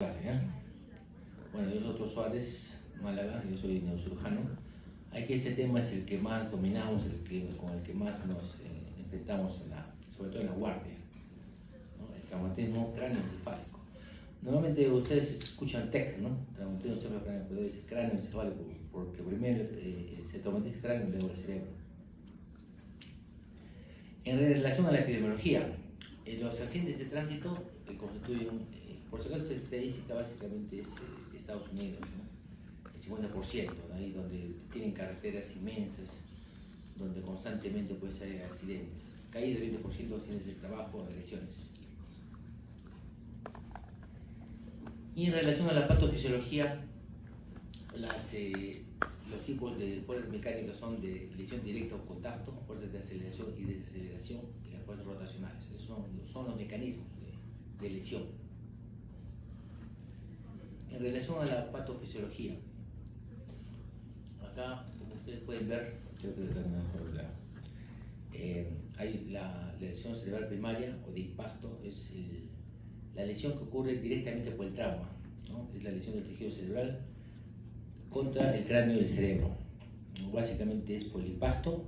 Clase, ¿eh? Bueno, yo soy Otto Suárez, Málaga, yo soy neurocirujano. Aquí este tema es el que más dominamos, con el que más nos enfrentamos, sobre todo en la guardia, ¿no? El traumatismo cráneoencefálico. Normalmente ustedes escuchan TEC, ¿no? Traumatismo encefálico, pero es cráneoencefálico, porque primero se traumatiza el cráneo y luego el cerebro. En relación a la epidemiología, los accidentes de tránsito constituyen, por si acaso, estadística básicamente es Estados Unidos, ¿no? El 50%, ¿no? Ahí donde tienen carreteras inmensas, donde constantemente pues, hay accidentes. Caída del 20% de accidentes de trabajo, agresiones. Y en relación a la patofisiología, los tipos de fuerzas mecánicas son de lesión directa o contacto, fuerzas de aceleración y desaceleración, y las fuerzas rotacionales. Esos son los mecanismos de lesión. En relación a la patofisiología, acá, como ustedes pueden ver, creo que hay la lesión cerebral primaria o de impacto, es la lesión que ocurre directamente por el trauma, ¿no? Es la lesión del tejido cerebral contra el cráneo y el cerebro. Básicamente es por el impacto,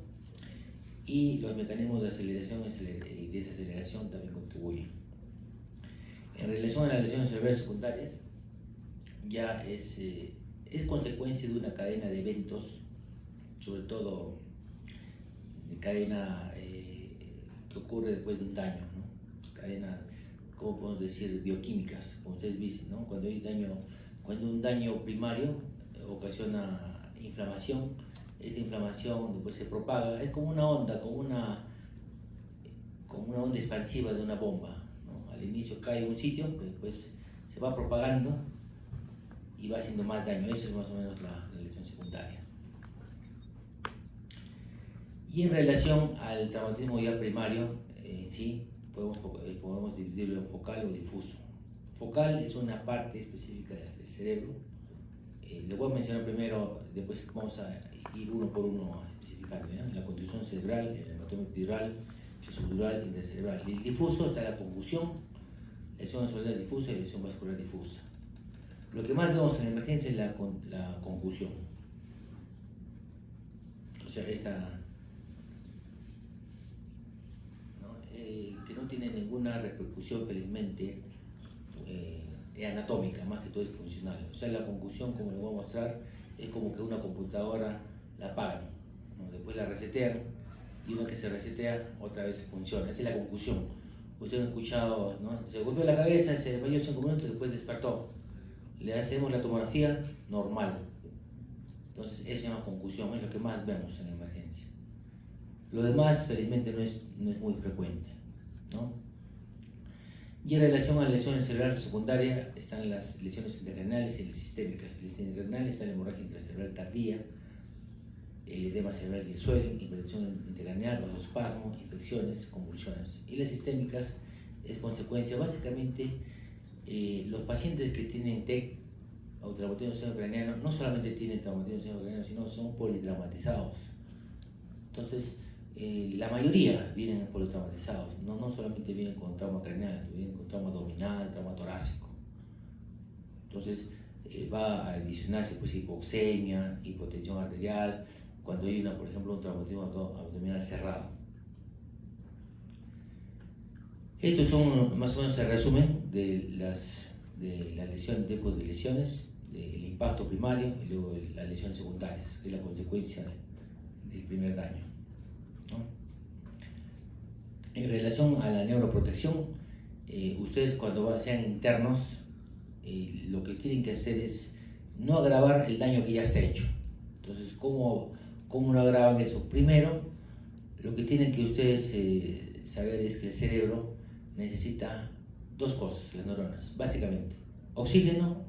y los mecanismos de aceleración y desaceleración también contribuyen. En relación a las lesiones cerebrales secundarias, ya es consecuencia de una cadena de eventos, sobre todo de cadena que ocurre después de un daño, ¿no? Cadena, ¿cómo podemos decir? Bioquímicas, como ustedes dicen, ¿no? Cuando un daño primario ocasiona inflamación, esta inflamación después se propaga, es como una onda, como una onda expansiva de una bomba, ¿no? Al inicio cae en un sitio, pero después se va propagando y va haciendo más daño. Eso es más o menos la lesión secundaria. Y en relación al traumatismo ya primario, en sí, podemos dividirlo en focal o difuso. Focal es una parte específica del cerebro. Les voy a mencionar primero, después vamos a ir uno por uno especificando, ¿ya? La contusión cerebral, el hematoma epidural, el subdural y intercerebral. Y el difuso está la concusión, lesión vascular difusa y lesión vascular difusa. Lo que más vemos en emergencia es la concusión. O sea, que no tiene ninguna repercusión, felizmente, anatómica, más que todo es funcional. O sea, la concusión, como les voy a mostrar, es como que una computadora la apagan, ¿no? Después la resetean, y una que se resetea otra vez funciona. Esa es la concusión. Ustedes han escuchado, ¿no? Se golpeó la cabeza, se desmayó 5 minutos, después despertó. Le hacemos la tomografía normal. Entonces, eso se llama concusión, es lo que más vemos en emergencia. Lo demás, felizmente, no es muy frecuente, ¿no? Y en relación a las lesiones cerebrales secundarias, están las lesiones intracraneales y las sistémicas. Las lesiones intracraneales está la hemorragia intracerebral tardía, el edema cerebral y el swelling, hipertensión intracraneal, vasospasmo, infecciones, convulsiones. Y las sistémicas es consecuencia, básicamente, los pacientes que tienen TEC o traumatismo craneano no solamente tienen traumatismo craneano, sino son politraumatizados. Entonces, la mayoría vienen politraumatizados, no solamente vienen con trauma craneal, vienen con trauma abdominal, trauma torácico. Entonces, va a adicionarse pues hipoxemia, hipotensión arterial, cuando hay por ejemplo, un traumatismo abdominal cerrado. Estos son más o menos el resumen de la lesión, tipos de lesiones, el impacto primario y luego las lesiones secundarias, que es la consecuencia del primer daño, ¿no? En relación a la neuroprotección, ustedes cuando sean internos, lo que tienen que hacer es no agravar el daño que ya está hecho. Entonces, ¿cómo no agravan eso? Primero, lo que tienen que ustedes saber es que el cerebro necesita dos cosas, las neuronas, básicamente: oxígeno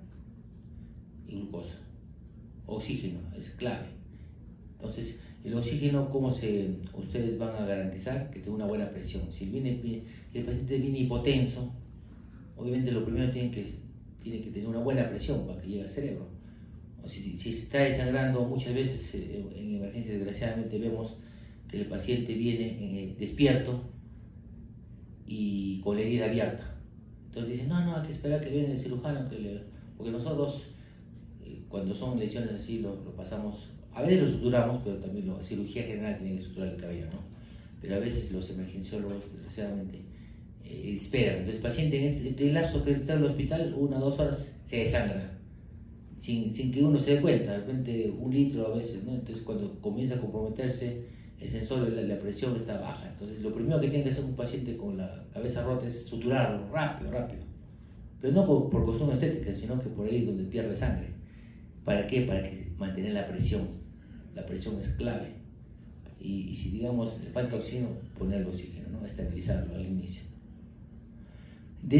y glucosa. Oxígeno es clave. Entonces, el oxígeno, ustedes van a garantizar que tenga una buena presión? Si el paciente viene hipotenso, obviamente lo primero tiene que tener una buena presión para que llegue al cerebro. O si está desangrando, muchas veces en emergencia, desgraciadamente, vemos que el paciente viene despierto y con la herida abierta. Entonces dicen, no, hay que esperar que venga el cirujano, porque nosotros, cuando son lesiones así, lo pasamos, a veces lo suturamos, pero también la cirugía general tiene que suturar el cabello, ¿no? Pero a veces los emergenciólogos, desgraciadamente, esperan. Entonces el paciente en este lapso que está en el hospital, 1 o 2 horas, se desangra, sin que uno se dé cuenta, de repente 1 litro a veces, ¿no? Entonces cuando comienza a comprometerse el sensor, la presión está baja. Entonces lo primero que tiene que hacer un paciente con la cabeza rota es suturarlo rápido. Pero no por cuestión estética, sino que por ahí es donde pierde sangre. ¿Para qué? Para que mantener la presión. La presión es clave. Y si digamos le falta oxígeno, ponerle oxígeno, ¿no? Estabilizarlo al inicio. A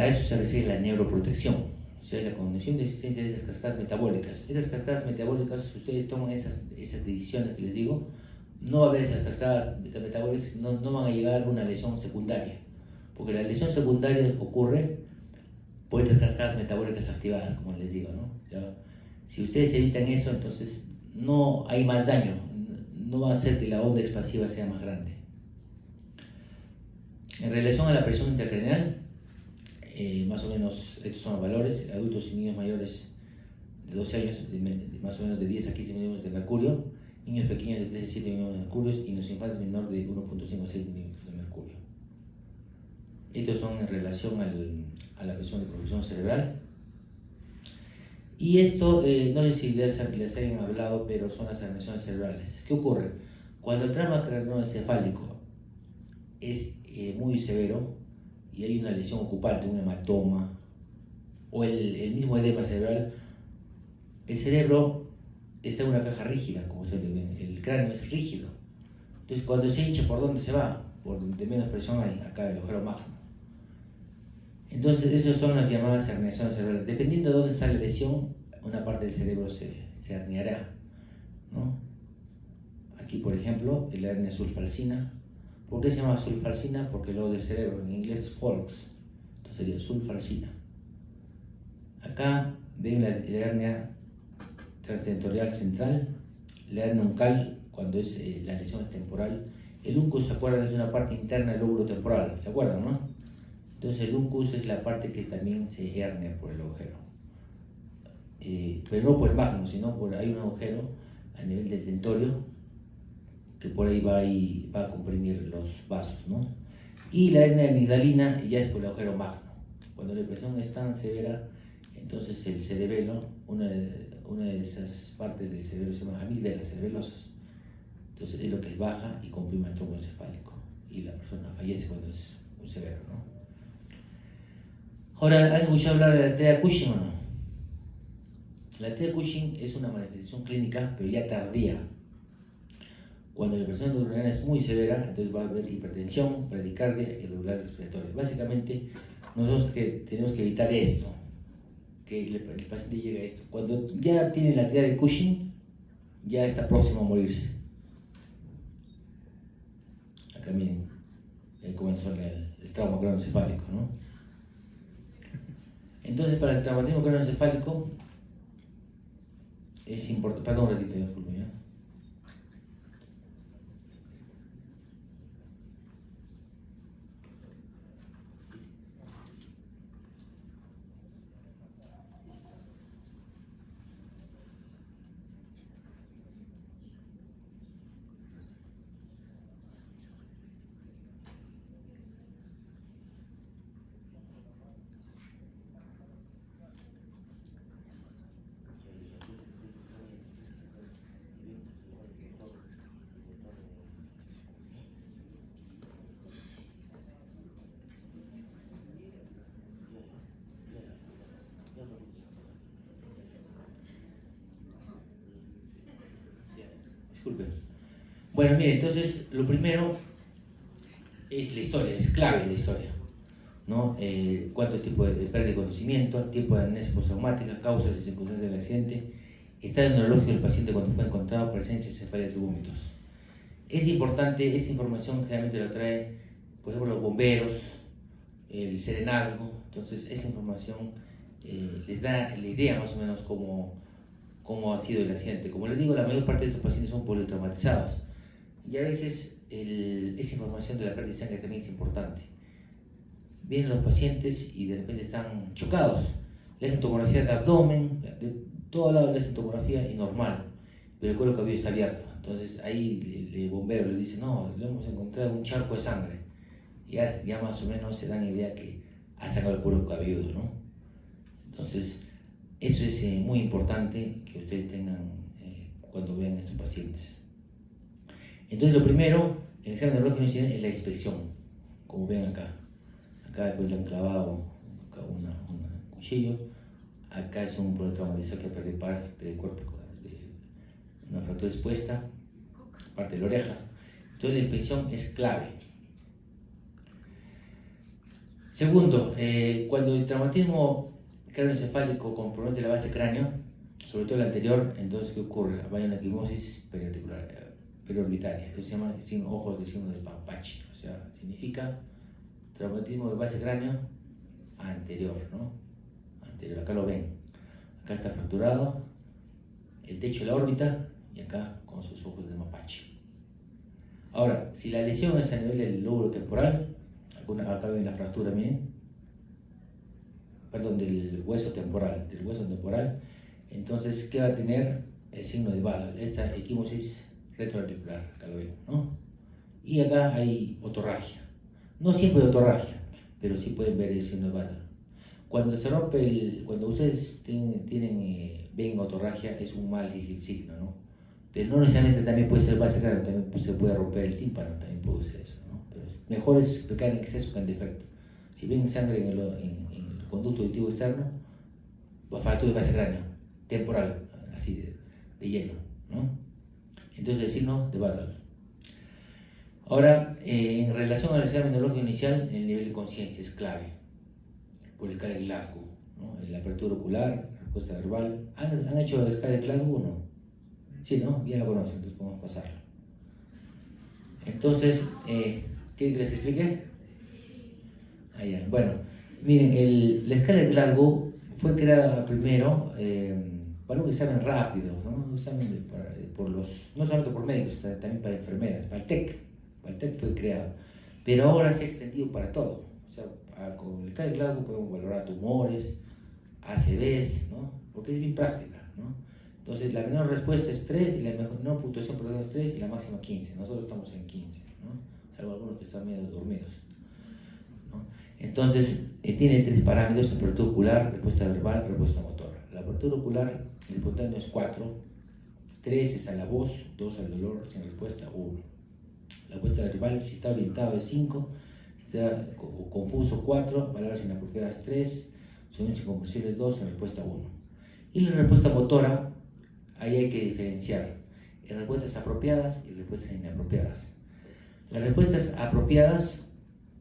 eso se refiere la neuroprotección, o sea, la condición de existencia de esas cascadas metabólicas. Esas cascadas metabólicas, si ustedes toman esas decisiones que les digo, no va a haber esas cascadas metabólicas, no van a llegar a una lesión secundaria, porque la lesión secundaria ocurre por estas cascadas metabólicas activadas, como les digo, ¿no? ¿Ya? Si ustedes evitan eso, entonces no hay más daño, no va a hacer que la onda expansiva sea más grande. En relación a la presión intracraneal, más o menos estos son los valores: adultos y niños mayores de 12 años, más o menos de 10 a 15 milímetros de mercurio, niños pequeños de 3 a 7 milímetros de mercurio y los infantes menor de 1.5 a 6 milímetros de mercurio. Estos son en relación a la presión de perfusión cerebral. Y esto, no sé si les hayan hablado, pero son las herniaciones cerebrales. ¿Qué ocurre? Cuando el trauma craneoencefálico es muy severo y hay una lesión ocupante, un hematoma o el mismo edema cerebral, el cerebro está en una caja rígida, como se le ve, el cráneo es rígido. Entonces cuando se hincha, ¿por dónde se va? Por donde menos presión hay, acá el agujero magno. Entonces esas son las llamadas herniaciones cerebrales. Dependiendo de dónde está la lesión, una parte del cerebro se herniará, ¿no? Aquí por ejemplo, la hernia sulfalcina. ¿Por qué se llama sulfalcina? Porque lo del cerebro en inglés es falx, entonces sería sulfalcina. Acá ven la hernia transdentorial central, la hernia uncal, cuando es la lesión es temporal. El uncus, ¿se acuerdan? Es una parte interna del lóbulo temporal, ¿se acuerdan, no? Entonces el uncus es la parte que también se hernia por el agujero, pero no por el magno, sino hay un agujero a nivel del tentorio que por ahí va a comprimir los vasos, ¿no? Y la hernia amigdalina ya es por el agujero magno. Cuando la presión es tan severa, entonces el cerebelo, una de esas partes del cerebro se llama amígdalas cerebelosas. Entonces es lo que baja y comprime el tronco encefálico y la persona fallece cuando es muy severo, ¿no? Ahora, ¿han escuchado hablar de la TEA Cushing o no? La TEA Cushing es una manifestación clínica, pero ya tardía. Cuando la presión urinaria es muy severa, entonces va a haber hipertensión, bradicardia y irregularidades respiratorias. Básicamente, nosotros tenemos que evitar esto, que el paciente llegue a esto. Cuando ya tiene la TEA de Cushing, ya está próximo a morirse. Acá miren, comenzó el trauma craneoencefálico, ¿no? Entonces, para el traumatismo craneoencefálico es importante. Perdón, un ratito, Fulvio, ¿ya? Disculpen. Bueno, mire, entonces lo primero es la historia, es clave la historia, ¿no? Cuánto tiempo de pérdida de conocimiento, tiempo de amnesia postraumática, causas y circunstancias del accidente, estado neurológico del paciente cuando fue encontrado, presencia de cefaleas y vómitos. Es importante, esta información generalmente la trae, por ejemplo, los bomberos, el serenazgo. Entonces esa información les da la idea más o menos cómo ha sido el accidente. Como les digo, la mayor parte de estos pacientes son politraumatizados y a veces esa información de la pérdida de sangre también es importante. vienen los pacientes y de repente están chocados. Le hacen tomografía de abdomen, de todo lado le hacen tomografía y normal, pero el cuero cabelludo está abierto. Entonces ahí el bombero le dice, no, lo hemos encontrado en un charco de sangre. Ya más o menos se dan idea que ha sacado el cuero cabelludo, ¿no? Entonces, eso es muy importante que ustedes tengan cuando vean a estos pacientes. Entonces, lo primero, en el examen neurológico inicial es la inspección, como ven acá. Acá después le han clavado un cuchillo. Acá es un traumatizado que pierde parte del cuerpo, de una fractura expuesta, parte de la oreja. Entonces, la inspección es clave. Segundo, cuando el traumatismo craneoencefálico compromete la base cráneo, sobre todo el anterior, entonces ¿qué ocurre? Hay una equimosis periorbitaria, eso se llama ojos de signo de Pampachi, o sea, significa traumatismo de base cráneo anterior, ¿no? Anterior, acá lo ven, acá está fracturado el techo de la órbita y acá con sus ojos de mapache. Ahora, si la lesión es a nivel del lóbulo temporal, acá ven la fractura, miren, perdón, del hueso temporal, entonces, ¿qué va a tener? El signo de Badal, esta equimosis retroauricular, acá lo ven, ¿no? Y acá hay otorragia, no siempre hay otorragia, pero sí pueden ver el signo de Badal. Cuando se rompe cuando ustedes ven otorragia, es un mal signo, ¿no? Pero no necesariamente también puede ser base cráneo, también se puede romper el tímpano, también puede ser eso, ¿no? Pero mejor es pecar en exceso que en defecto. Si ven sangre en el conducto auditivo externo, fractura de base cráneo, temporal, así de lleno, ¿no? Entonces el signo de Badal. Ahora, en relación al examen neurológico inicial, el nivel de conciencia es clave, por el escala de Glasgow, ¿no? La apertura ocular, la respuesta verbal. ¿Han hecho la escala de Glasgow o no? Sí, ¿no? Ya la conocen, entonces podemos pasarla. Entonces, ¿qué que les explique? Ya. Bueno, miren, la escala de Glasgow fue creada primero para un examen rápido, ¿no? Un examen no solamente por médicos, también para enfermeras, para el TEC. Para el TEC fue creado, pero ahora se ha extendido para todo. O sea, con la escala de Glasgow podemos valorar tumores, ACVs, ¿no? Porque es bien práctica, ¿no? Entonces, la menor respuesta es 3 y la menor puntuación por es 3 y la máxima 15. Nosotros estamos en 15, ¿no? Salvo algunos que están medio dormidos, ¿no? Entonces, tiene 3 parámetros: apertura ocular, respuesta verbal, respuesta motora. La apertura ocular, el espontáneo es 4, 3 es a la voz, 2 al dolor, sin respuesta, 1. La respuesta verbal, si está orientado, es 5, si está confuso, 4, palabras inapropiadas, 3, sonidos incomprensibles, 2, sin respuesta, 1. Y la respuesta motora, ahí hay que diferenciar en respuestas apropiadas y respuestas inapropiadas. Las respuestas apropiadas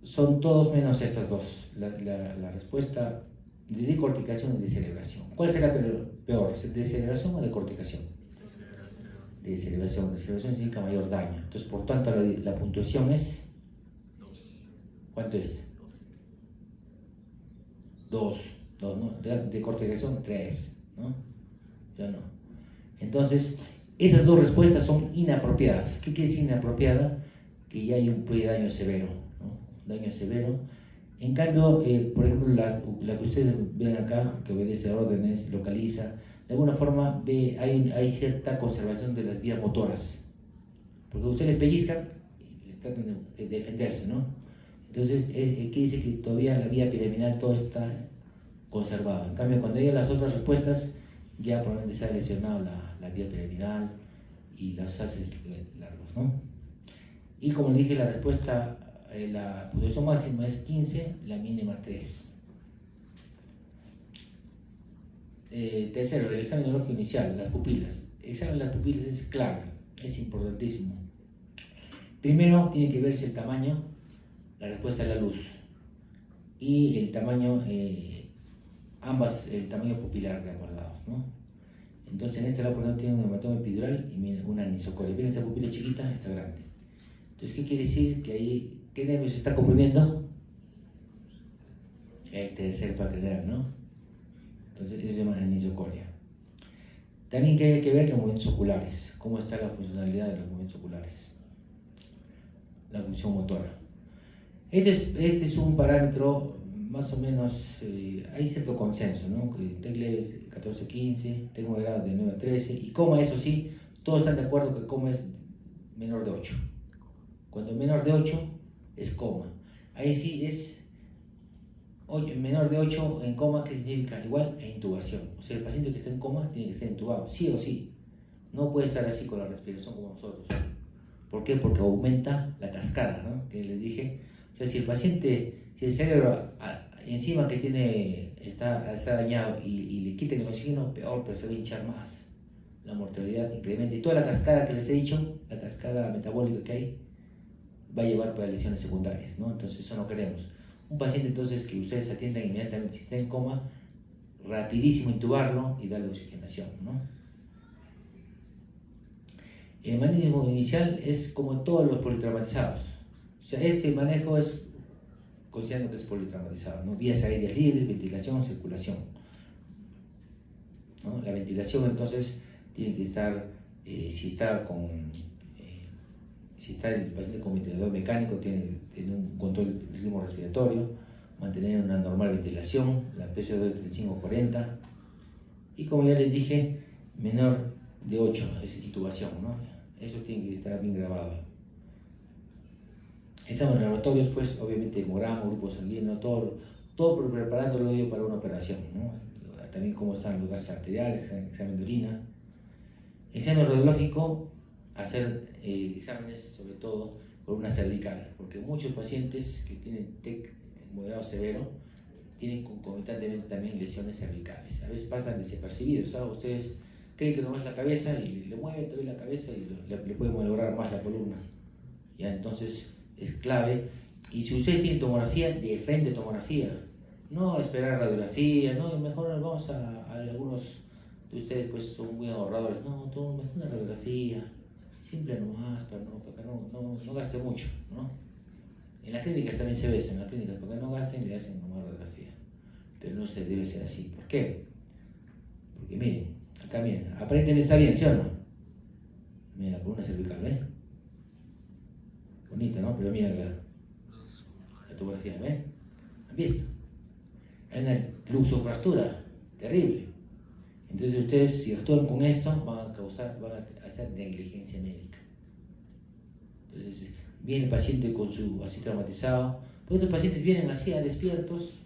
son todos menos estas dos. La respuesta de decorticación y de celebración. ¿Cuál será peor? ¿De celebración o de corticación? De celebración. De celebración significa mayor daño. Entonces, por tanto, la puntuación es... ¿Cuánto es? 2, ¿no? De corticación, 3, ¿no? Ya no. Entonces, esas dos respuestas son inapropiadas. ¿Qué quiere decir inapropiada? Que ya hay un daño severo, ¿no? Daño severo. En cambio, por ejemplo, la que ustedes ven acá, que obedece a órdenes, localiza, de alguna forma hay cierta conservación de las vías motoras. Porque ustedes pellizcan y tratan de defenderse, ¿no? Entonces, quiere decir que todavía la vía piramidal todo está conservado. En cambio, cuando hay las otras respuestas, ya probablemente se ha lesionado la vía piramidal y los haces largos, ¿no? Y como le dije, la respuesta, la puntuación máxima es 15, la mínima 3. Tercero, el examen neurológico inicial, las pupilas. El examen de las pupilas es clave, es importantísimo. Primero tiene que verse el tamaño, la respuesta a la luz y el tamaño, el tamaño pupilar de ambos lados, ¿no? Entonces en este lado, por ejemplo, tiene un hematoma epidural y una anisocoria. ¿Ven esta pupila chiquita? Está grande. Entonces, ¿qué quiere decir? Que ahí, ¿qué nervio se está comprimiendo? El tercer pancreas, ¿no? Entonces, eso se llama anisocoria. También que hay que ver los movimientos oculares, cómo está la funcionalidad de los movimientos oculares, la función motora. Este es un parámetro más o menos hay cierto consenso, ¿no? Que TEC leve es 14 a 15, TEC moderado de 9 a 13, y coma, eso sí, todos están de acuerdo que coma es menor de 8. Cuando menor de 8 es coma. Ahí sí es menor de 8 en coma, que significa igual a intubación. O sea, el paciente que está en coma tiene que estar intubado, sí o sí. No puede estar así con la respiración como nosotros. ¿Por qué? Porque aumenta la cascada, ¿no? Que les dije. O sea, si el paciente, si el cerebro encima que está dañado y le quiten el oxígeno, peor, pero se va a hinchar más. La mortalidad incrementa. Y toda la cascada que les he dicho, la cascada metabólica que hay, va a llevar para lesiones secundarias, ¿no? Entonces eso no queremos. Un paciente entonces que ustedes atiendan inmediatamente si está en coma, rapidísimo intubarlo y darle oxigenación, ¿no? El manejo inicial es como todos los politraumatizados. O sea, este manejo es considerando que es politraumatizado, ¿no? Vías aéreas libres, ventilación, circulación, ¿no? La ventilación entonces tiene que estar, si está el paciente con ventilador mecánico, tiene un control del ritmo respiratorio, mantener una normal ventilación, la PCO2 de 35-40, y como ya les dije, menor de 8 es intubación, ¿no? Eso tiene que estar bien grabado. Estamos en laboratorios, pues obviamente hemograma, grupo sanguíneo, todo preparándolo para una operación, ¿no? También cómo están los gases arteriales, examen de orina. Examen radiológico, hacer exámenes sobre todo por una cervical, porque muchos pacientes que tienen TEC moderado severo tienen concomitantemente también lesiones cervicales. A veces pasan desapercibidos, ¿sabes? Ustedes creen que no es la cabeza y le mueven también la cabeza y le pueden malograr más la columna. ¿Ya? Entonces es clave. Y si ustedes tienen tomografía, de frente tomografía, no esperar radiografía, no, mejor vamos a algunos de ustedes pues son muy ahorradores, no, todo una radiografía, simple nomás, para que no gaste mucho, ¿no? En las clínicas también se ve, en las clínicas, porque no gasten, le hacen nomás radiografía. Pero no se debe ser así. ¿Por qué? Porque miren, acá miren, aparentemente está bien, ¿sí o no? Miren la columna cervical, ¿ves? Bonita, ¿no? Pero miren acá, la tomografía, ¿ves? ¿Han visto? Hay una luxofractura terrible. Entonces ustedes, si actúan con esto, van a hacer negligencia médica. Entonces viene el paciente con su así traumatizado, pues estos pacientes vienen así despiertos,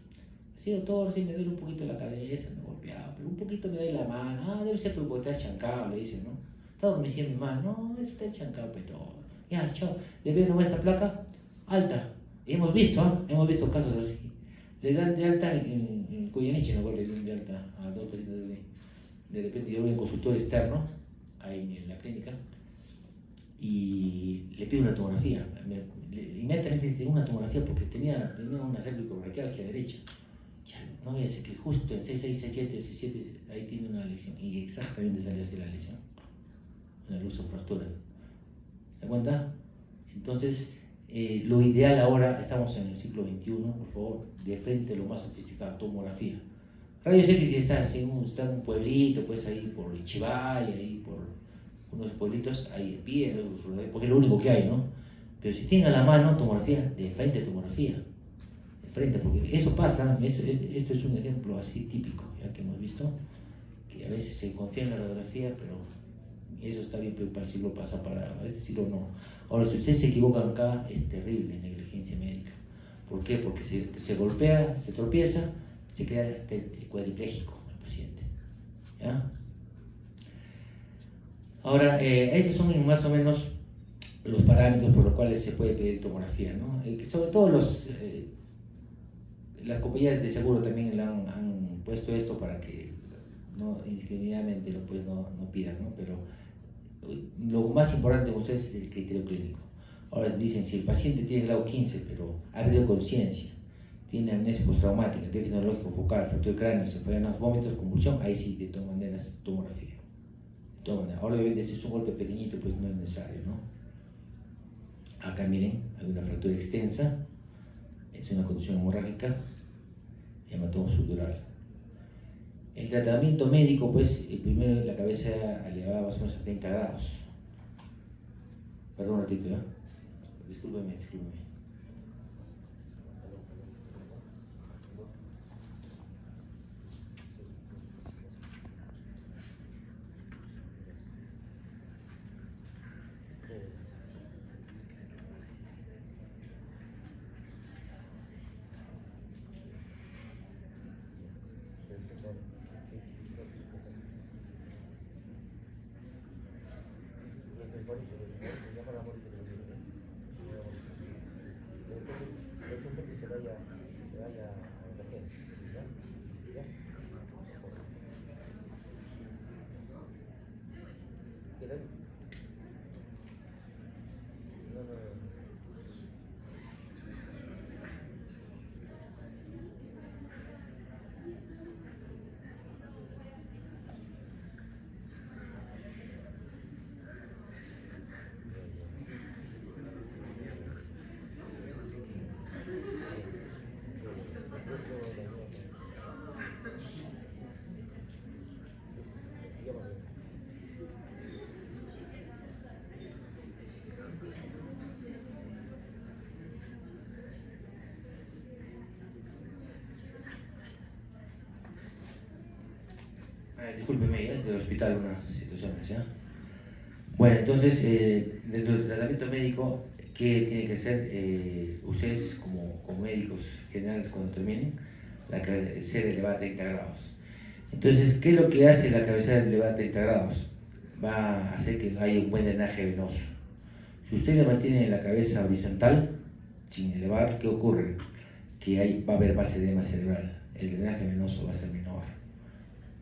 así doctor, sí me duele un poquito la cabeza, me golpeaba, pero un poquito me duele la mano, debe ser porque está chancado, le dicen, ¿no? Está adormecido mi mano, no, está chancado, pero ya, chao, le veo nuestra placa alta, y hemos visto casos así, le dan de alta en Cuyaniche, no le dan de alta a dos pacientes de repente yo voy en consultorio externo, ahí en la clínica, y le pido una tomografía. Inmediatamente tengo una tomografía porque tenía una cervicorraquialgia derecha. No voy a decir que justo en C6, C7, ahí tiene una lesión, y exactamente salió así la lesión, una luxofractura. ¿Se da cuenta? Entonces, lo ideal ahora, estamos en el siglo XXI, por favor, de frente lo más sofisticado, tomografía. Claro, yo sé que si está en un pueblito, pues ahí por Chivay, ahí por unos pueblitos, ahí de pie, porque es lo único que hay, ¿no? Pero si tienen a la mano tomografía, de frente tomografía, de frente, porque eso pasa, esto es un ejemplo así típico, ya que hemos visto, que a veces se confía en la radiografía, pero eso está bien, pero para el siglo pasa, a veces siglo no. Ahora, si ustedes se equivocan acá, es terrible, negligencia médica. ¿Por qué? Porque se golpea, se tropieza, se queda cuadripléjico el paciente. ¿Ya? Ahora, estos son más o menos los parámetros por los cuales se puede pedir tomografía, ¿no? Sobre todo las compañías de seguro también han puesto esto para que no indiscriminadamente pues no pidan, ¿no? Pero lo más importante de ustedes es el criterio clínico. Ahora dicen, si el paciente tiene grado 15, pero ha perdido conciencia, tiene amnesia postraumática, déficit neurológico focal, fractura de cráneo, cefaleas, vómitos, convulsión, ahí sí, de todas maneras, tomografía. De todas maneras. Ahora, obviamente, si es un golpe pequeñito, pues no es necesario, ¿no? Acá miren, hay una fractura extensa, es una condición hemorrágica, hematoma subdural. El tratamiento médico, pues, primero la cabeza elevada más o menos a 30 grados. Perdón un ratito, ¿eh? Discúlpeme. se llama la mólice de entonces, es un que se vaya a emergencia, ¿ya? ¿Ya? ¿Queda ahí? No, no, no. Discúlpeme, es del hospital unas situaciones, ¿ya? Bueno, entonces, dentro del tratamiento médico, ¿qué tiene que hacer ustedes como médicos generales cuando terminen? Ser elevada a 30 grados. Entonces, ¿qué es lo que hace la cabecera elevada a 30 grados? Va a hacer que haya un buen drenaje venoso. Si usted le mantiene la cabeza horizontal, sin elevar, ¿qué ocurre? Que va a haber más edema cerebral. El drenaje venoso va a ser menor.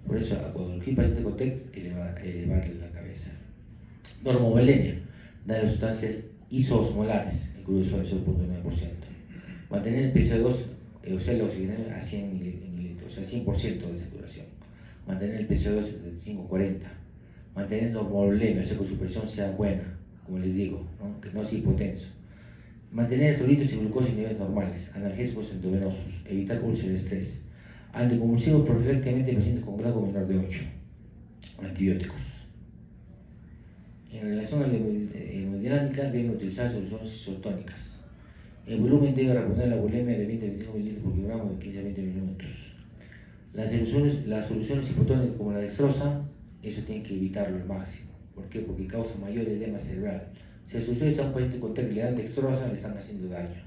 Por eso, cuando el paciente con TEC, elevarle la cabeza. Normovalenia, da las sustancias isoosmolares, el crudo suave 0.9%. Mantener el PCO2, o sea, el oxígeno a 100 mililitros, a 100% de saturación. Mantener el PCO2 de 540. Mantener normovolemia, o sea, que su presión sea buena, como les digo, ¿no? Que no sea hipotenso. Mantener electrolitos y glucosa en niveles normales, analgésicos endovenosos, evitar convulsiones de estrés. Anticonvulsivos profilácticamente en pacientes con grado menor de 8. Antibióticos. En relación a la hemodinámica, deben utilizar soluciones isotónicas. El volumen debe responder a la bulimia de 20 a 25 mililitros por kilogramo de 15 a 20 minutos. Las soluciones hipotónicas como la dextrosa, eso tienen que evitarlo al máximo. ¿Por qué? Porque causa mayor edema cerebral. Si las soluciones a un paciente con TEC le dan dextrosa, le están haciendo daño.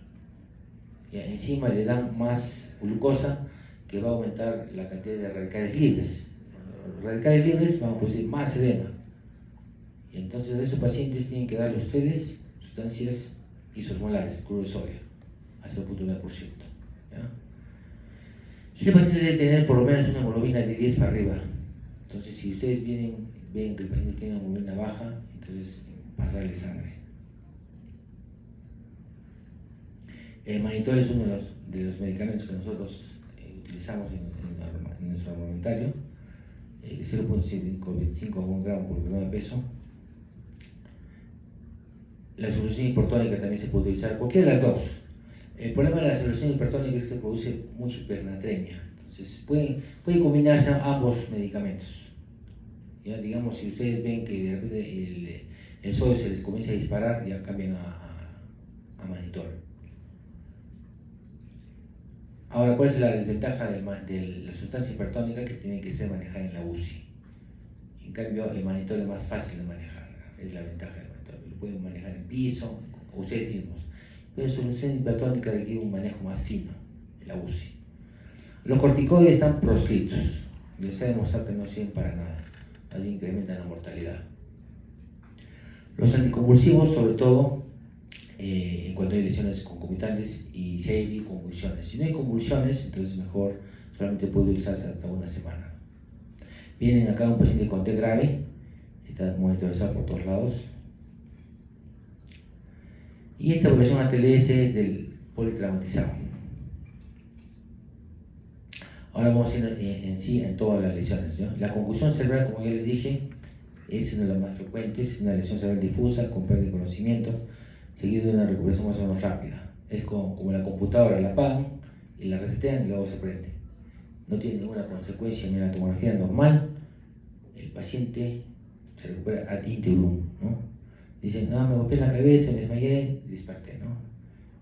Y encima le dan más glucosa, que va a aumentar la cantidad de radicales libres. Los radicales libres van a producir más edema. Y entonces a esos pacientes tienen que darle a ustedes sustancias isosmolares, crudo de sodio, a 0.9%. Si el paciente debe tener por lo menos una hemoglobina de 10 para arriba, entonces si ustedes ven que el paciente tiene una hemoglobina baja, entonces pasarle sangre. El monitor es uno de los medicamentos que nosotros utilizamos en nuestro armamentario, 0.25 a 1 gramo por gramo de peso. La solución hipertónica también se puede utilizar, cualquiera de las dos. El problema de la solución hipertónica es que produce mucha hipernatremia. Entonces pueden combinarse ambos medicamentos. ¿Ya? Digamos, si ustedes ven que de repente el sodio se les comienza a disparar, ya cambian a monitor. Ahora, ¿cuál es la desventaja de la sustancia hipertónica? Que tiene que ser manejada en la UCI. En cambio, el monitor es más fácil de manejar, es la ventaja del monitor. Lo pueden manejar en piso, ustedes mismos. Pero la solución hipertónica requiere un manejo más fino, en la UCI. Los corticoides están proscritos, les he demostrado que no sirven para nada, allí incrementan la mortalidad. Los anticonvulsivos, sobre todo, en cuanto hay lesiones concomitantes y si hay convulsiones. Si no hay convulsiones, entonces mejor solamente puede utilizarse hasta una semana. Vienen acá un paciente con TEC grave, está monitorizado por todos lados. Y esta evaluación ATLS es del politraumatizado. Ahora vamos a ir en sí en todas las lesiones, ¿no? La concusión cerebral, como ya les dije, es una de las más frecuentes, una lesión cerebral difusa con pérdida de conocimiento, seguido de una recuperación más o menos rápida. Es como la computadora, la apagan y la resetean y luego se prende. No tiene ninguna consecuencia ni la tomografía normal, el paciente se recupera ad integrum, ¿no? Dicen, me golpeé la cabeza, me desmayé, desperté, ¿no?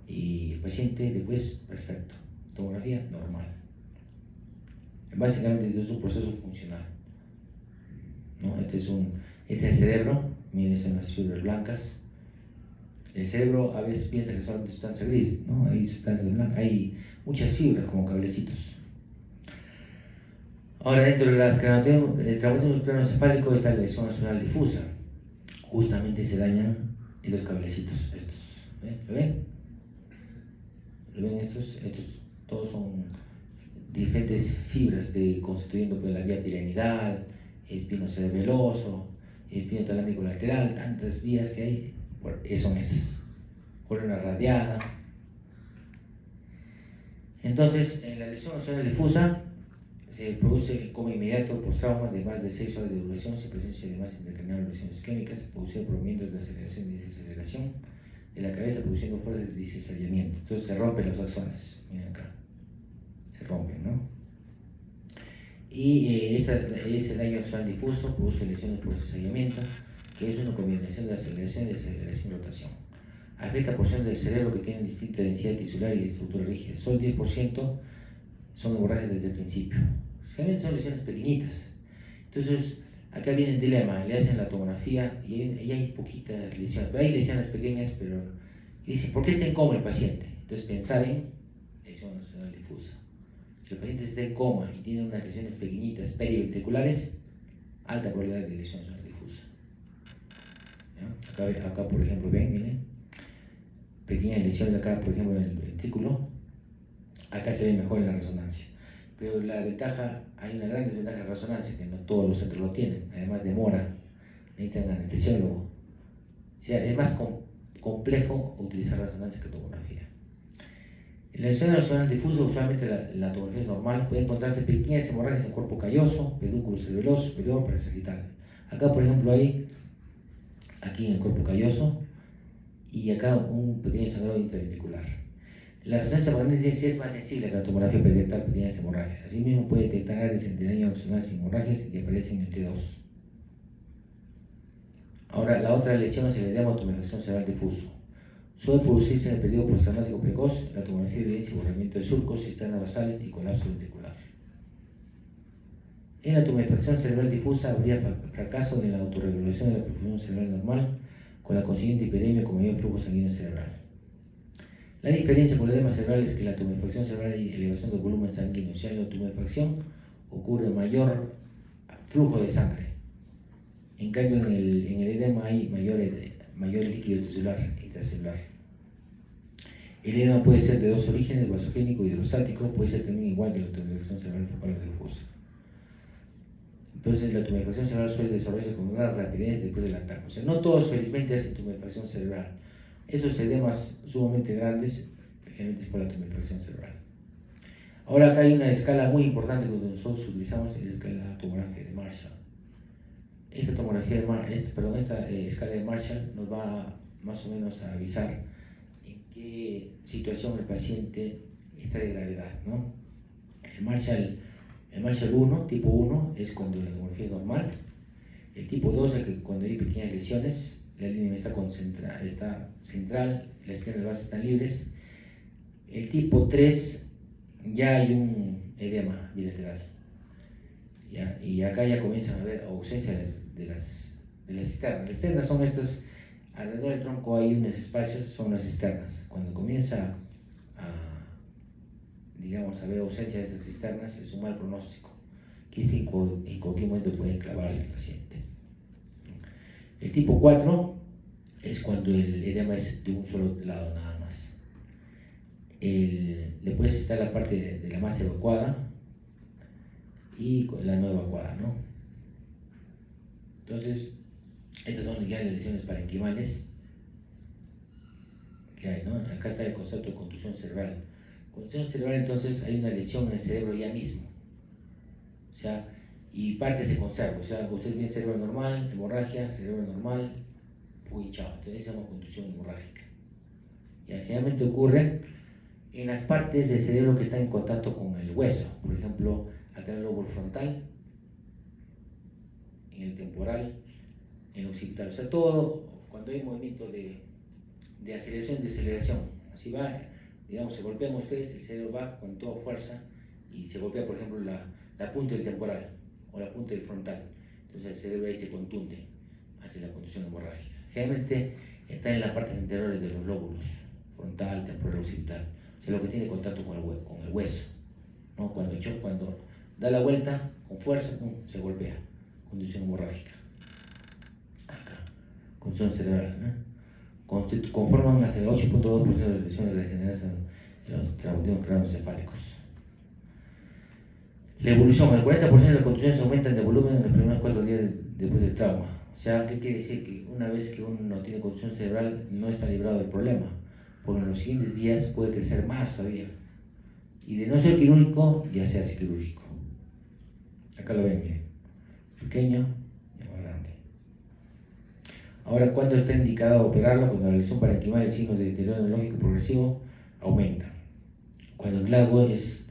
Y el paciente después, perfecto, tomografía normal. Básicamente es un proceso funcional, ¿no? Este es el cerebro, miren, son las fibras blancas. El cerebro a veces piensa que son sustancias gris, ¿no? Hay sustancias blancas, hay muchas fibras como cablecitos. Ahora, dentro de las traumatismo craneoencefálico está la lesión nacional difusa. justamente se dañan estos cablecitos, estos. ¿Ven? ¿Lo ven? ¿Lo ven estos? Estos todos son diferentes fibras constituyendo pues, la vía piramidal, el espino cerebeloso, el espino talámico lateral, tantas vías que hay, son estas. Corona radiada. Entonces, en la lesión axonal difusa se produce como inmediato postrauma de más de 6 horas de duración sin presencia de más intercambiables lesiones isquémicas, producido por movimientos de aceleración y desaceleración de la cabeza, produciendo fuerzas de desacelamiento. Entonces se rompen los axones, miren acá, se rompen, ¿no? Y esta es el daño axonal difuso, produce lesiones por desacelamiento, que es una combinación de aceleración y desaceleración y rotación. Afecta porciones del cerebro que tienen distinta densidad tisular y estructura rígida. Solo el 10% son hemorragias desde el principio. Generalmente son lesiones pequeñitas. Entonces, acá viene el dilema, le hacen la tomografía y hay poquitas lesiones, pero hay lesiones pequeñas, pero y dicen, ¿por qué está en coma el paciente? Entonces pensar en lesión axonal difusa. Si el paciente está en coma y tiene unas lesiones pequeñitas periventriculares, alta probabilidad de lesión axonal difusa. Acá, por ejemplo, ven, miren, pequeñas lesiones acá, por ejemplo, en el ventrículo. Acá se ve mejor en la resonancia. Pero la ventaja, hay una gran desventaja en la resonancia, que no todos los centros lo tienen. Además demora, necesitan anestesiólogo. O sea, es más complejo utilizar resonancia que tomografía. En la lesión axonal difusa, usualmente la tomografía es normal. Puede encontrarse pequeñas hemorragias en el cuerpo calloso, pedúnculo cerebeloso, superior, parasagittal. Acá, por ejemplo, hay, aquí en el cuerpo calloso, y acá un pequeño sangrado intraventricular. La resonancia magnética sí es más sensible que la tomografía para detectar pequeñas hemorragias. Asimismo, puede detectar áreas de daño axonal sin hemorragias que aparecen en el T2. Ahora, la otra lesión es el edema o tumefacción cerebral difuso. Suele producirse en el periodo postraumático precoz. La tomografía evidencia borramiento de surcos, cisternas basales y colapso ventricular. En la tumefacción cerebral difusa habría fracaso de la autorregulación de la perfusión cerebral normal, con la consiguiente hiperemia con mayor flujo sanguíneo cerebral. La diferencia con el edema cerebral es que la tumefacción cerebral hay elevación del volumen sanguíneo, o sea, en la tumefacción ocurre mayor flujo de sangre. En cambio, en el edema hay mayor líquido tisular intracelular. El edema puede ser de dos orígenes, vasogénico y hidrostático, puede ser también igual que la tumefacción cerebral focal o difusa. Entonces, la tumefacción cerebral suele desarrollarse con gran rapidez después del ataque. O sea, no todos felizmente hacen tumefacción cerebral. Esos edemas sumamente grandes, generalmente es por la tumefacción cerebral. Ahora acá hay una escala muy importante que nosotros utilizamos, es la tomografía de Marshall. Esta escala de Marshall nos va más o menos a avisar en qué situación el paciente está de gravedad, ¿no? El Marshall 1, tipo 1, es cuando la tomografía es normal. El tipo 2 es que cuando hay pequeñas lesiones, la línea está central, las esquinas bases están libres. El tipo 3 ya hay un edema bilateral. ¿Ya? Y acá ya comienzan a haber ausencia de las cisternas. Las cisternas son estas, alrededor del tronco hay unos espacios, son las cisternas. Cuando comienza a haber ausencia de esas cisternas, es un mal pronóstico, que en cualquier momento puede clavarse el paciente. El tipo 4 es cuando el edema es de un solo lado nada más. Después está la parte de la masa evacuada y la no evacuada, ¿no? Entonces, estas son ya las lesiones parenquimales que hay, ¿no? Acá está el concepto de contusión cerebral. Contusión cerebral, entonces, hay una lesión en el cerebro ya mismo. O sea, y parte se conserva. O sea, ustedes ven cerebro normal, hemorragia, cerebro normal, hinchado. Entonces, se llama contusión hemorrágica. Ya, generalmente ocurre en las partes del cerebro que están en contacto con el hueso. Por ejemplo, acá en el lóbulo frontal, en el temporal, en el occipital. O sea, todo, cuando hay movimiento de aceleración y deceleración, así va, digamos, se golpean ustedes, el cerebro va con toda fuerza y se golpea, por ejemplo, la punta del temporal o la punta del frontal. Entonces el cerebro ahí se contunde, hace la contusión hemorrágica. Generalmente está en las partes anteriores de los lóbulos, frontal, temporal, occipital. O sea, lo que tiene contacto con el hueso, ¿no? Cuando da la vuelta con fuerza, se golpea, contusión hemorrágica. Acá, contusión cerebral, ¿no? Conforman hasta el 8.2% de las lesiones degeneradas en los traumatismos craneoencefálicos. La evolución, el 40% de las contusiones aumentan de volumen en los primeros 4 días después del trauma. O sea, ¿qué quiere decir? Que una vez que uno tiene contusión cerebral no está librado del problema, porque en los siguientes días puede crecer más todavía. Y de no ser quirúrgico, ya se hace quirúrgico. Acá lo ven, miren. Pequeño y más grande. Ahora, ¿cuándo está indicado operarlo? Cuando la lesión parenquimal y el signo de deterioro neurológico progresivo aumenta. Cuando el Glasgow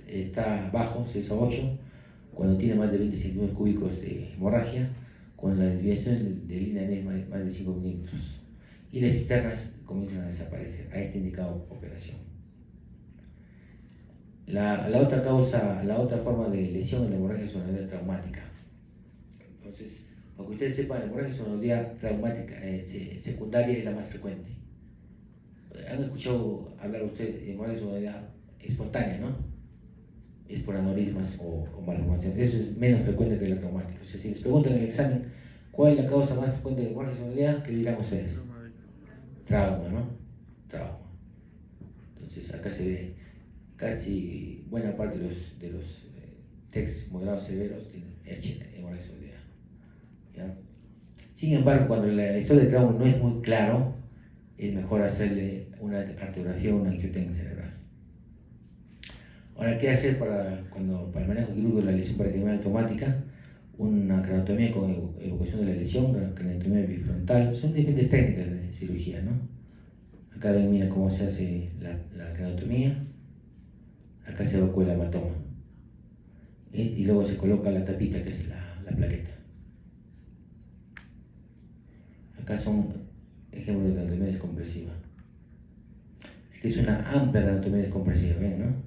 está bajo, 6 a 8, cuando tiene más de 20 centímetros cúbicos de hemorragia, cuando la desviación de línea media es más de 5 milímetros y las cisternas comienzan a desaparecer. Ahí está indicado operación. La otra causa, la otra forma de lesión es la hemorragia subaracnoidea traumática. Entonces, para que ustedes sepan, la hemorragia subaracnoidea traumática secundaria es la más frecuente. ¿Han escuchado hablar ustedes de hemorragia subaracnoidea espontánea, no? Es por aneurismas o malformaciones. Eso es menos frecuente que la traumática. O sea, si les preguntan en el examen cuál es la causa más frecuente de hemorragia subaracnoidea, ¿qué dirán ustedes? Trauma, ¿no? Trauma. Entonces, acá se ve casi buena parte de los TECs moderados severos tienen hemorragia subaracnoidea. ¿Ya? Sin embargo, cuando la historia de trauma no es muy claro, es mejor hacerle una arteriografía o una angiotensia cerebral. Ahora, ¿qué hacer para el manejo quirúrgico de la lesión parenquimal traumática? Una craneotomía con evocación de la lesión, craneotomía bifrontal. Son diferentes técnicas de cirugía, ¿no? Acá ven, mira cómo se hace la craneotomía. Acá se evacúa el hematoma. Y luego se coloca la tapita, que es la plaqueta. Acá son ejemplos de craneotomía descompresiva. Esta es una amplia craneotomía descompresiva, ¿ven, no?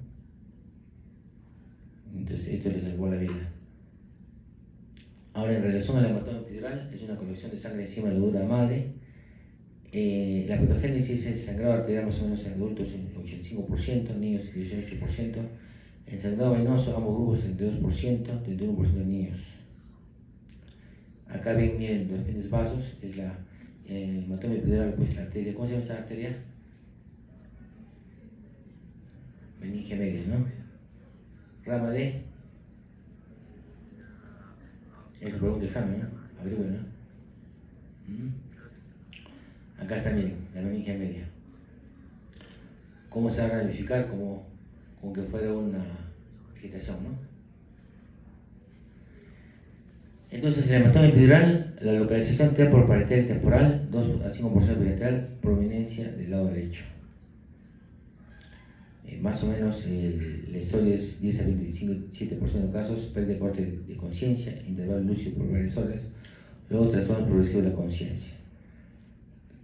Entonces, esto le salvó la vida. Ahora, en relación al hematoma epidural, es una colección de sangre encima de la dura madre. La patogénesis es sangrado arterial más o menos en adultos en 85%, niños 18%, en sangrado venoso ambos grupos 32%, 31% de niños. Acá ven, miren, los fines vasos, es el hematoma epidural, pues la arteria. ¿Cómo se llama esta arteria? Meningia media, ¿no? Rama de... Eso pregunta el examen, ¿no? Averigüen, ¿no? Acá está, miren, la meningia media. ¿Cómo se va a ramificar? Como que fuera una vegetación, ¿no? Entonces, el hematoma epidural, la localización temporoparietal temporal, 2 a 5% bilateral, prominencia del lado derecho. Más o menos la historia es 10 a 27% de los casos, pérdida de corte de conciencia, intervalo lúcido por varias horas, luego trastorno progresivo de la conciencia.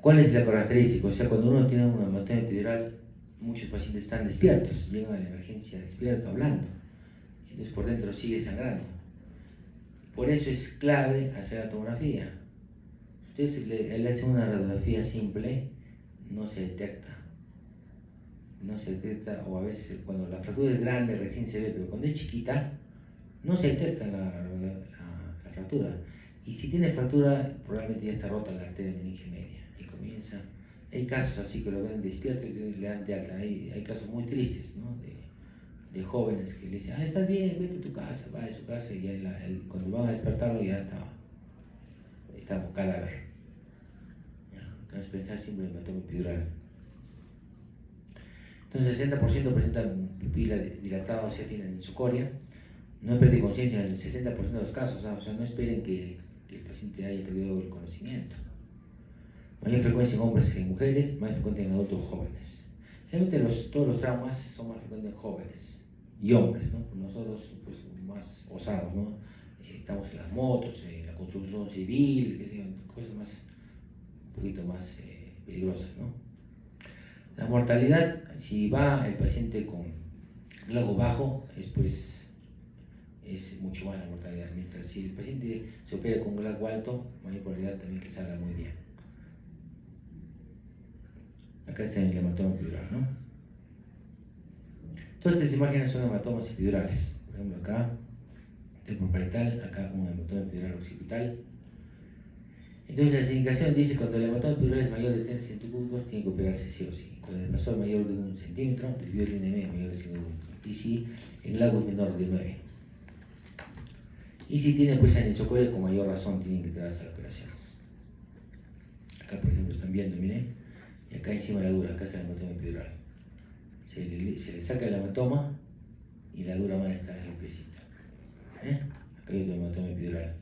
¿Cuál es la característica? O sea, cuando uno tiene un hematoma epidural, muchos pacientes están despiertos, llegan a la emergencia despiertos, hablando, entonces por dentro sigue sangrando. Por eso es clave hacer la tomografía. Ustedes le hacen una radiografía simple, no se detecta, o a veces cuando la fractura es grande recién se ve, pero cuando es chiquita no se detecta la fractura. Y si tiene fractura, probablemente ya está rota la arteria meningia media y comienza. Hay casos así que lo ven despierto y le dan de alta. Hay casos muy tristes, ¿no? De jóvenes que le dicen, estás bien, vete a tu casa, va a su casa y ya cuando van a despertarlo ya está cadáver. Entonces pensar siempre en el hematoma epidural. Entonces 60% presentan pupila dilatada, o sea, tienen insucoria. No pierde conciencia en el 60% de los casos, o sea, no esperen que el paciente haya perdido el conocimiento. Mayor frecuencia en hombres que en mujeres, más frecuente en adultos jóvenes. Realmente todos los traumas son más frecuentes en jóvenes y hombres, ¿no? Nosotros, pues, más osados, ¿no? Estamos en las motos, en la construcción civil, cosas un poquito más peligrosas, ¿no? La mortalidad, si va el paciente con GLAGO bajo, es mucho más la mortalidad. Mientras si el paciente se opera con GLAGO alto, mayor probabilidad también que salga muy bien. Acá está el hematoma epidural, ¿no? Todas estas imágenes son hematomas epidurales. Por ejemplo, acá, temporoparietal, acá un hematoma epidural occipital. Entonces las indicaciones dice cuando el hematoma epidural es mayor de 30 centímetros tiene que operarse sí o sí. Cuando el paso es mayor de 1 centímetro, desvío de línea media mayor de 5 milímetros. Y si el lago es menor de 9. Y si tiene pues anisocoria, con mayor razón tienen que traerse a la operación. Acá por ejemplo están viendo, miren, y acá encima la dura, acá está el hematoma epidural. Se le saca el hematoma y la dura mano está en la piecita. Acá hay otro hematoma epidural.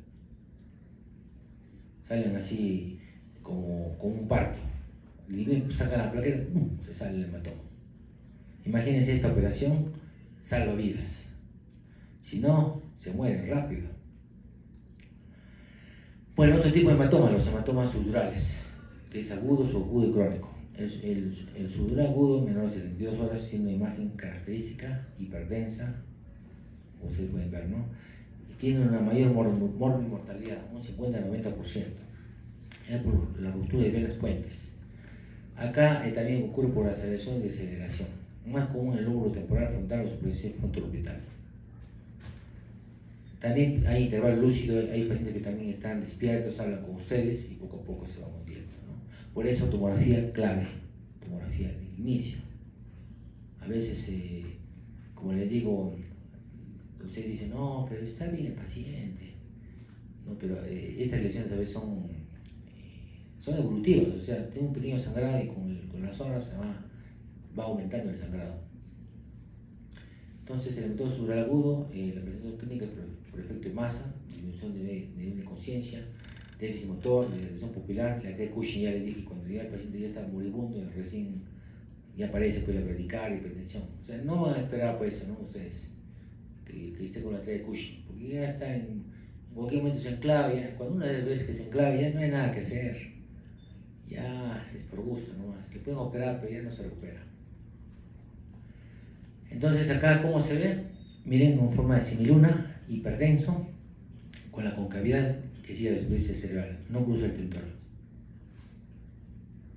Salen así como un parto. Sacan la plaqueta, se sale el hematoma. Imagínense esta operación, salva vidas. Si no, se mueren rápido. Bueno, otro tipo de hematomas, los hematomas subdurales, que es agudo, subagudo y crónico. El subdural agudo, menor de 72 horas, tiene una imagen característica, hiperdensa, como ustedes pueden ver, ¿no? Y tiene una mayor mortalidad, un 50-90%. Es por la ruptura de venas puentes. Acá también ocurre por aceleración y deceleración. Más común en el lóbulo temporal frontal o superficie frontoorbital. También hay intervalo lúcido, hay pacientes que también están despiertos, hablan con ustedes y poco a poco se van hundiendo, ¿no? Por eso tomografía clave, tomografía de inicio. A veces, como les digo, ustedes dicen, no, pero está bien el paciente. No, pero estas lesiones a veces son evolutivas, o sea, tiene un pequeño sangrado y con las horas se va aumentando el sangrado. Entonces, el hematoma subdural agudo, la presentación clínica es por efecto de masa, disminución de conciencia, déficit motor, dilatación pupilar, la de Cushing, ya les dije, cuando ya el paciente ya está moribundo, recién ya aparece pues, la bradicardia, hipertensión. O sea, no van a esperar por eso, ¿no? Ustedes, que esté con la de Cushing, porque ya está en cualquier momento se enclava, ya, cuando una vez que se enclava ya no hay nada que hacer, ya es por gusto nomás, le pueden operar pero ya no se recupera. Entonces acá, ¿cómo se ve? Miren, con forma de similuna, hiperdenso, con la concavidad que sigue la superficie cerebral, no cruza el tintor.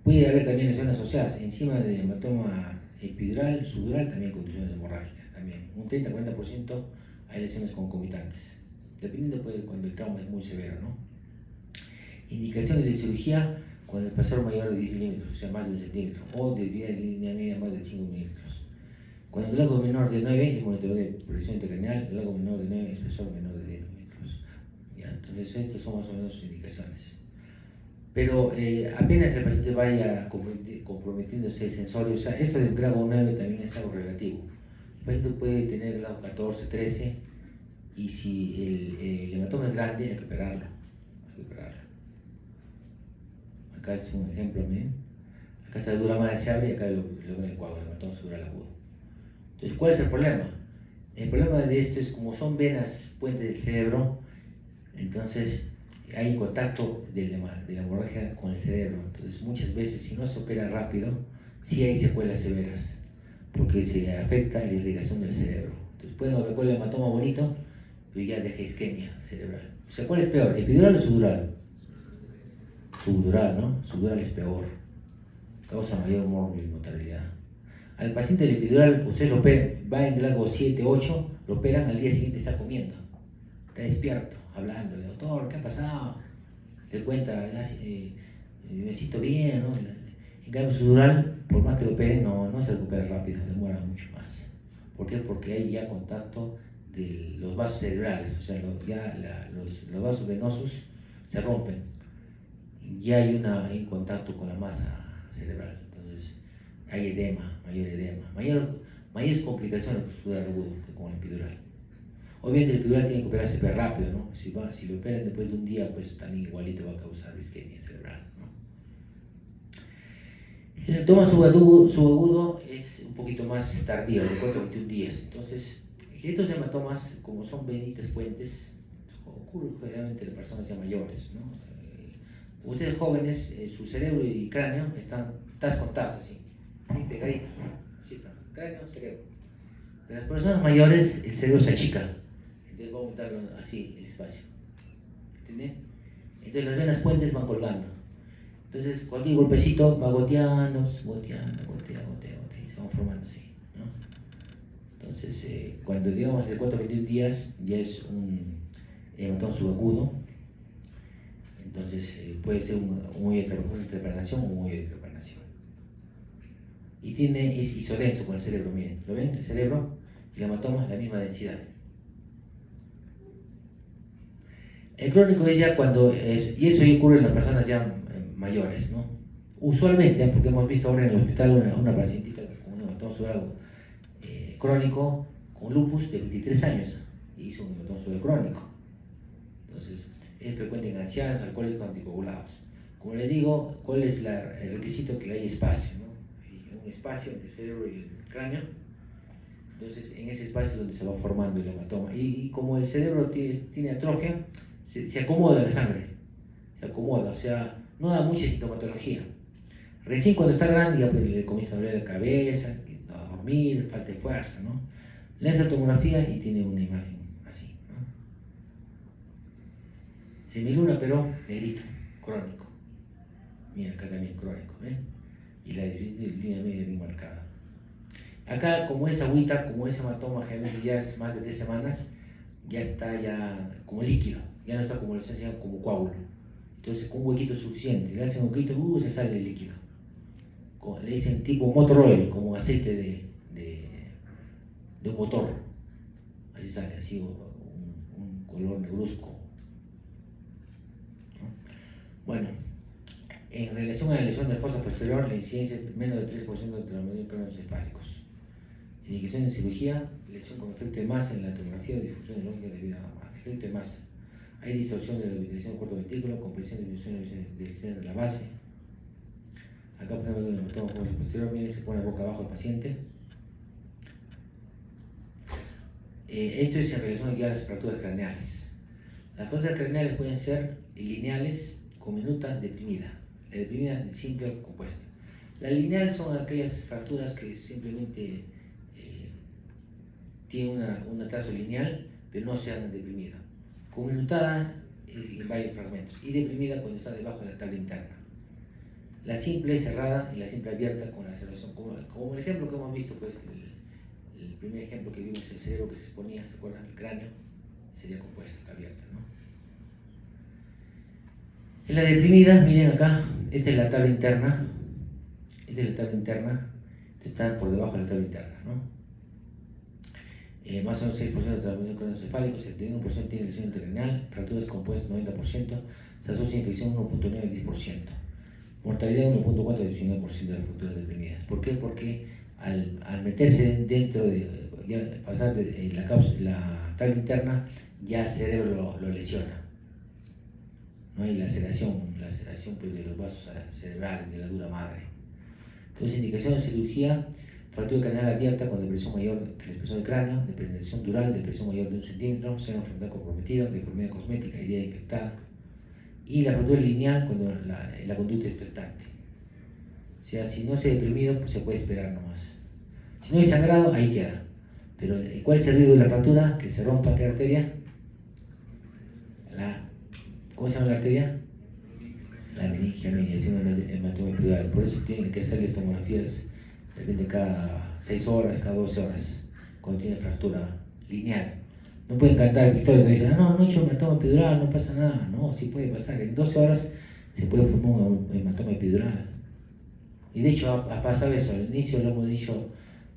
Puede haber también lesiones asociadas encima del hematoma epidural, subdural, también contusiones hemorrágicas, también. Un 30-40% hay lesiones concomitantes, dependiendo pues, cuando el trauma es muy severo, ¿no? Indicaciones de cirugía cuando el espesor mayor de 10 milímetros, o sea, más de 1 centímetro, o desvía de línea media más de 5 milímetros. Cuando el lago es menor de 9, es monitoreo de presión intracraneal, el lago menor de 9, espesor menor de 10 milímetros. ¿Ya? Entonces, estas son más o menos indicaciones. Pero apenas el paciente vaya comprometiéndose el sensorio, o sea, esto del grado 9 también es algo relativo. El paciente puede tener grado 14, 13, y si el hematoma es grande, hay que operarlo. Acá es un ejemplo, miren. Acá está la dura madre se abre y acá lo ven el cuadro, el hematoma subdural agudo. Entonces, ¿cuál es el problema? El problema de esto es como son venas puente del cerebro, entonces hay contacto de la hemorragia con el cerebro. Entonces, muchas veces, si no se opera rápido, sí hay secuelas severas, porque se afecta la irrigación del cerebro. Entonces, pueden operar con el hematoma bonito, pero ya deja isquemia cerebral. O sea, ¿cuál es peor, epidural o subdural? Subdural, ¿no? Subdural es peor, causa mayor mortalidad. Al paciente del epidural, ustedes lo operan, va en grado 7, 8, lo operan, al día siguiente está comiendo, está despierto, hablándole, doctor, ¿qué ha pasado? Le cuenta, me siento bien, ¿no? En cambio, subdural, por más que lo operen, no se recupera rápido, demora mucho más. ¿Por qué? Porque hay ya contacto de los vasos cerebrales, o sea, los vasos venosos se rompen, ya hay un contacto con la masa cerebral. Entonces, hay edema, mayores complicaciones con el subdural agudo que con el epidural. Obviamente el epidural tiene que operarse súper rápido, ¿no? Si lo operan después de un día, pues también igualito va a causar isquemia cerebral, ¿no? El hematoma subagudo es un poquito más tardío, de 4 a 21 días. Entonces, estos hematomas, como son venitas puentes, ocurren generalmente en personas ya mayores, ¿no? Ustedes jóvenes, su cerebro y cráneo están tas con tas, así, bien pegaditos, así están, cráneo, cerebro. En las personas mayores el cerebro se achica, entonces va a aumentar así el espacio, ¿entienden? Entonces las venas puentes van colgando, entonces cualquier golpecito va gotea, y se van formando así, ¿no? Entonces cuando digamos de 4 a 21 días ya es un hematoma subagudo. Entonces puede ser un muelle de trepanation o un muelle de trepanación. Y es isodenso con el cerebro, miren, ¿lo ven? El cerebro y el hematoma es la misma densidad. El crónico es ya cuando, y eso ya ocurre en las personas ya mayores, ¿no? Usualmente, porque hemos visto ahora en el hospital una pacientita con un hematoma sudoral crónico con lupus de 23 años y hizo un hematoma sudoral crónico. Entonces, es frecuente en ancianos, alcohólicos, anticoagulados. Como les digo, ¿cuál es el requisito? Que hay espacio, ¿no? Hay un espacio entre el cerebro y el cráneo. Entonces, en ese espacio es donde se va formando el hematoma. Y como el cerebro tiene atrofia, se acomoda la sangre, se acomoda, o sea, no da mucha sintomatología. Recién cuando está grande ya pues, le comienza a doler la cabeza, a dormir, falta de fuerza, ¿no? Le hace tomografía y tiene una imagen así, ¿no? Semiluna, pero negrito, crónico. Mira, acá también crónico, ¿eh? Y la línea media bien marcada. Acá, como es agüita, como es hematoma, generalmente ya es más de 10 semanas, ya está ya como líquido, ya no está como como coágulo. Entonces, con un huequito suficiente, le hacen un huequito, se sale el líquido. Le dicen tipo motor oil, como aceite de un motor. Así sale, así un color negruzco, ¿no? Bueno, en relación a la lesión de fosa posterior, la incidencia es menos del 3% de traumatismos craneoencefálicos. Indicación en cirugía, lesión con efecto de masa en la tomografía o disfunción lógica debido a efecto de masa. Hay distorsión de la ubicación del cuarto ventrículo, compresión de disminución de la base. Acá ponemos un hematoma posterior, miren, se pone boca abajo el paciente. Esto es en relación a las fracturas craneales. Las fracturas craneales pueden ser lineales con minuta deprimida. La deprimida es simple o compuesta. Las lineales son aquellas fracturas que simplemente tienen un trazo lineal, pero no se han deprimido. Conminutada en varios fragmentos y deprimida cuando está debajo de la tabla interna. La simple cerrada y la simple abierta con la cerración, como el ejemplo que hemos visto, pues el primer ejemplo que vimos, el cerebro que se ponía, ¿se acuerdan? El cráneo sería compuesta, abierta, ¿no? En la deprimida, miren acá, esta es la tabla interna, está por debajo de la tabla interna, ¿no? Más o menos 6% de traumatismo craneoencefálico, 71% tiene lesión intracraneal, fracturas compuestas 90%, se asocia a infección 1.9-10%, mortalidad 1.4 al 19% de las fracturas deprimidas. ¿Por qué? Porque al meterse dentro de, ya pasar de la tabla interna, ya el cerebro lo lesiona, ¿no? Hay laceración pues, de los vasos cerebrales, de la dura madre. Entonces, indicación de cirugía: fractura craneal abierta con depresión mayor que la expresión del cráneo, depresión dural, depresión mayor de 1 centímetro, seno frontal comprometido, deformidad cosmética, herida infectada. Y la fractura lineal cuando la conducta es expectante. O sea, si no se ha deprimido, pues se puede esperar nomás. Si no hay sangrado, ahí queda. Pero ¿cuál es el riesgo de la fractura? Que se rompa qué arteria. ¿Cómo se llama la arteria? La meningia media, es una hematoma epidural. Por eso tienen que hacerles tomografías de repente cada 6 horas, cada 12 horas, cuando tiene fractura lineal. No pueden cantar victorias que dicen, no he hecho hematoma epidural, no pasa nada. No, sí puede pasar. En 12 horas se puede formar un hematoma epidural. Y de hecho ha pasado eso. Al inicio le hemos dicho,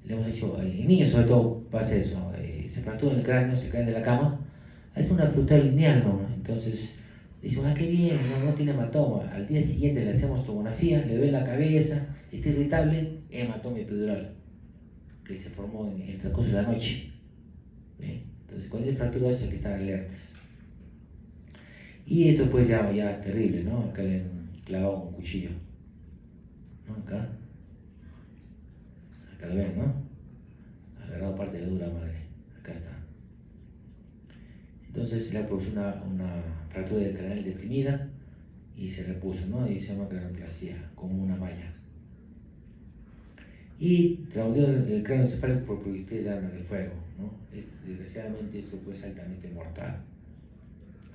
en niños sobre todo pasa eso. Se fractura el cráneo, se caen de la cama. Es una fractura lineal, ¿no? Entonces dicen, qué bien, no tiene hematoma. Al día siguiente le hacemos tomografía, le duele la cabeza, está irritable, hematoma epidural, que se formó en el transcurso de la noche. Entonces, cuando hay fracturas hay que estar alertas. Y esto pues ya es terrible, ¿no? Acá le han clavado un cuchillo, ¿no? Acá lo ven, ¿no? Agarrado parte de la dura madre. Acá está. Entonces le ha producido una fractura de craneal deprimida y se repuso, ¿no? Y se llama craneoplastia, como una malla. Y traumatismo del cráneo encefálico por proyectil de arma de fuego, ¿no? Desgraciadamente esto pues es altamente mortal.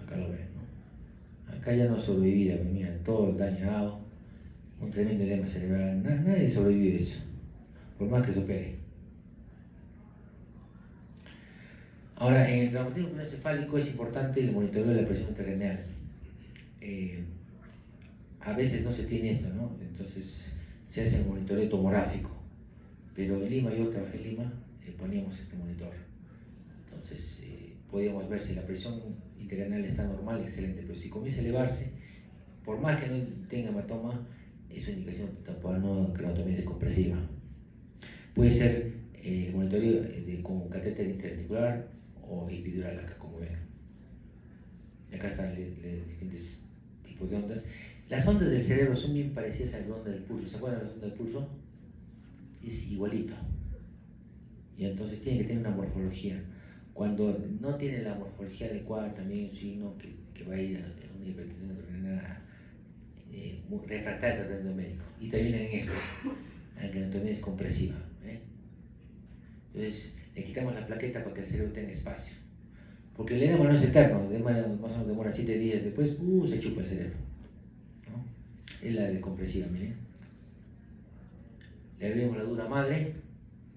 Acá lo ven, ¿no? Acá ya no sobrevivía, mira, todo dañado, un tremendo edema cerebral, nadie sobrevive eso, por más que se opere. Ahora, en el traumatismo craneoencefálico es importante el monitoreo de la presión intracraneal. a veces no se tiene esto, ¿no? Entonces se hace el monitoreo tomográfico, pero en Lima, yo trabajé en Lima, poníamos este monitor. Entonces podíamos ver si la presión intracraneal está normal, excelente, pero si comienza a elevarse, por más que no tenga hematoma, es una indicación para una craniostomía descompresiva. Puede ser monitoreo con catéter intraarticular o epidural, acá como ven. Acá están diferentes tipos de ondas. Las ondas del cerebro son bien parecidas a las ondas del pulso. ¿Se acuerdan de las ondas del pulso? Es igualito. Y entonces tiene que tener una morfología. Cuando no tiene la morfología adecuada, también es un signo que va a ir a una hipertensión renal refractaria al tratamiento médico. Y termina en esto, en que la anatomía es compresiva. Entonces le quitamos la plaqueta para que el cerebro tenga espacio. Porque el enema no es eterno, más o menos demora 7 días después, se chupa el cerebro, ¿no? Es la decompresiva, miren. Le abrimos la dura madre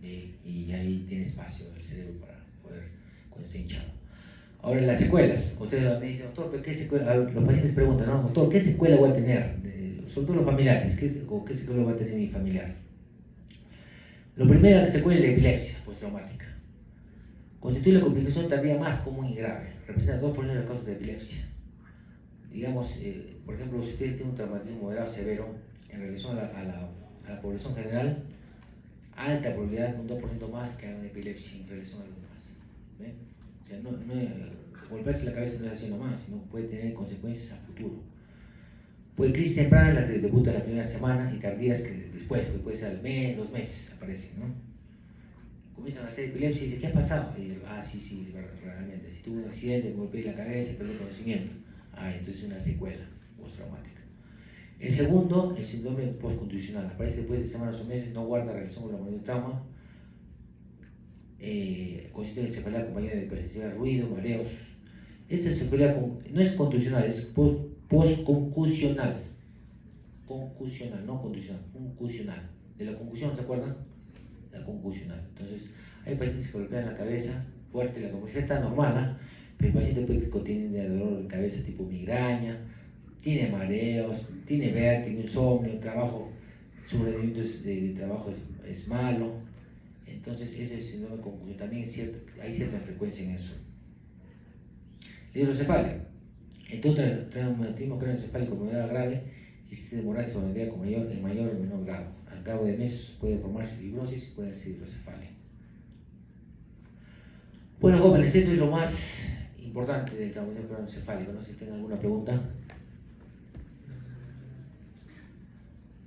y ahí tiene espacio el cerebro para poder, cuando esté hinchado. Ahora las secuelas, ustedes me dicen, doctor, ¿qué secuela? Los pacientes preguntan, ¿no? Doctor, ¿qué secuela voy a tener? Sobre todo los familiares, ¿qué secuela va a tener mi familiar? Lo primero que secuela es la epilepsia postraumática. Constituye la complicación tardía más común y grave, representa 2% de las causas de epilepsia. Digamos, por ejemplo, si usted tiene un traumatismo moderado severo en relación a la población general, alta probabilidad, un 2% más que hagan epilepsia en relación a los demás. ¿Ven? O sea, golpearse la cabeza no es así nomás, sino puede tener consecuencias a futuro. Puede crisis temprana, la que debuta la primera semana, y tardías que después, que puede ser al mes, 2 meses, aparecen, ¿no? Comienzan a hacer epilepsia y dicen, ¿qué ha pasado? Y dicen, sí, realmente, si tuve un accidente, me golpeé la cabeza y perdí el conocimiento. Entonces es una secuela postraumática. El segundo, el síndrome postcontusional, aparece después de semanas o meses, no guarda relación con la mayor trauma, consiste en encefalea acompañada de percepción de ruido, mareos. Esta encefalea no es contusional, es postconcusional. Concusional, no contusional, concusional. De la concusión, ¿se acuerdan? La concusional. Entonces, hay pacientes que golpean la cabeza fuerte, la concusión está normal, pero el paciente tiene dolor de cabeza tipo migraña, tiene mareos, tiene vértigo, insomnio, su rendimiento de trabajo es malo. Entonces, ese síndrome de concusión también hay cierta frecuencia en eso. La hidrocefalia. Entonces, traumatismo craneoencefálico de moderado grave y sistema moral que se en mayor o menor grado. Al cabo de meses puede formarse fibrosis y puede ser hidrocefalia. Bueno, jóvenes, esto es lo más importante del traumatismo craneoencefálico. No sé si tienen alguna pregunta.